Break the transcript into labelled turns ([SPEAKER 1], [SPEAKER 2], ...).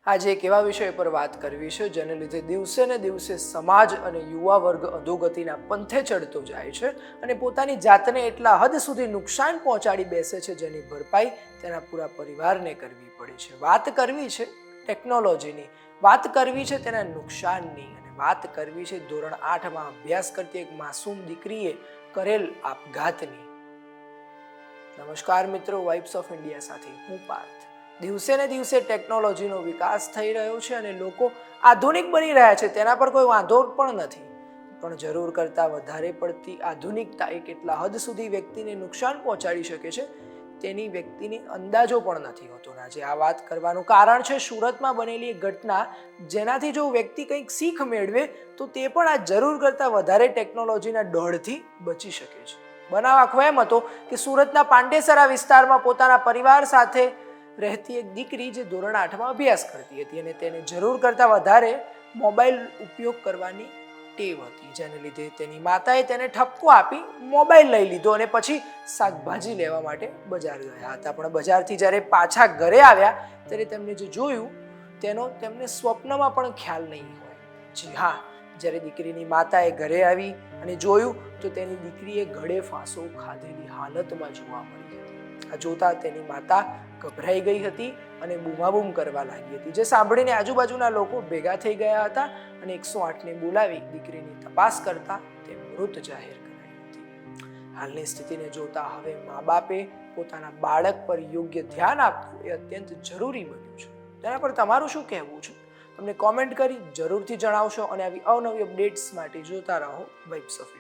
[SPEAKER 1] આજે એક એવા વિષય પર વાત કરવી છે જેને લીધે દિવસે ને દિવસે સમાજ અને યુવા વર્ગ અધોગતિના પંથે ચડતો જાય છે અને પોતાની જાતને એટલા હદ સુધી નુકસાન પહોંચાડી બેસે છે જેની ભરપાઈ તેના પૂરા પરિવારને કરવી પડે છે. વાત કરવી છે ટેકનોલોજીની, વાત કરવી છે તેના નુકસાનની અને વાત કરવી છે ધોરણ 8માં અભ્યાસ કરતી એક માસૂમ દીકરીએ કરેલ આપઘાતની. નમસ્કાર મિત્રો, વાઇબ્સ ઓફ ઇન્ડિયા સાથે હું પાર્થ. દિવસે ને દિવસે ટેકનોલોજીનો વિકાસ થઈ રહ્યો છે અને લોકો આધુનિક બની રહ્યા છે, તેના પર કોઈ વાંધો પણ નથી, પણ જરૂર કરતાં વધારે પડતી આધુનિકતા એ કેટલા હદ સુધી વ્યક્તિને નુકસાન પહોંચાડી શકે છે તેની વ્યક્તિને અંદાજો પણ નથી હોતો. આજે આ વાત કરવાનું કારણ છે સુરતમાં બનેલી એક ઘટના, જેનાથી જો વ્યક્તિ કંઈક શીખ મેળવે તો તે પણ આ જરૂર કરતાં વધારે ટેકનોલોજીના દોડથી બચી શકે છે. બનાવ આખો એમ હતો કે સુરતના પાંડેસરા વિસ્તારમાં પોતાના પરિવાર સાથે રહેતી એક દીકરી જે ધોરણ 8માં અભ્યાસ કરતી હતી અને તેને જરૂર કરતાં વધારે મોબાઈલ ઉપયોગ કરવાની ટેવ હતી, જેને લીધે તેની માતાએ તેને ઠપકો આપી મોબાઈલ લઈ લીધો અને પછી શાકભાજી લેવા માટે બજાર ગયા હતા. પણ બજારથી જ્યારે પાછા ઘરે આવ્યા ત્યારે તેમને જે જોયું તેનો તેમને સ્વપ્નમાં પણ ખ્યાલ નહીં હોય. જી હા, જ્યારે દીકરીની માતાએ ઘરે આવી અને જોયું તો તેની દીકરીએ ગળે ફાંસો ખાધેલી હાલતમાં જોવા મળી હતી. આ જોતા તેની માતા ગભરાઈ ગઈ હતી અને બૂમાબૂમ કરવા લાગી હતી, જે સાંભળીને આજુબાજુના લોકો ભેગા થઈ ગયા હતા અને 108ને બોલાવી દીકરીની તપાસ કરતા તે મૃત જાહેર કરાઈ હતી. હાલની સ્થિતિને જોતા હવે મા બાપે પોતાના બાળક પર યોગ્ય ધ્યાન આપવું એ અત્યંત જરૂરી બન્યું છે. તેના પર તમારું શું કહેવું છે? તમને કોમેન્ટ કરી જરૂરથી જણાવશો અને આવી અવનવી અપડેટ્સ માટે જોતા રહો વાઇબ્સ ઓફ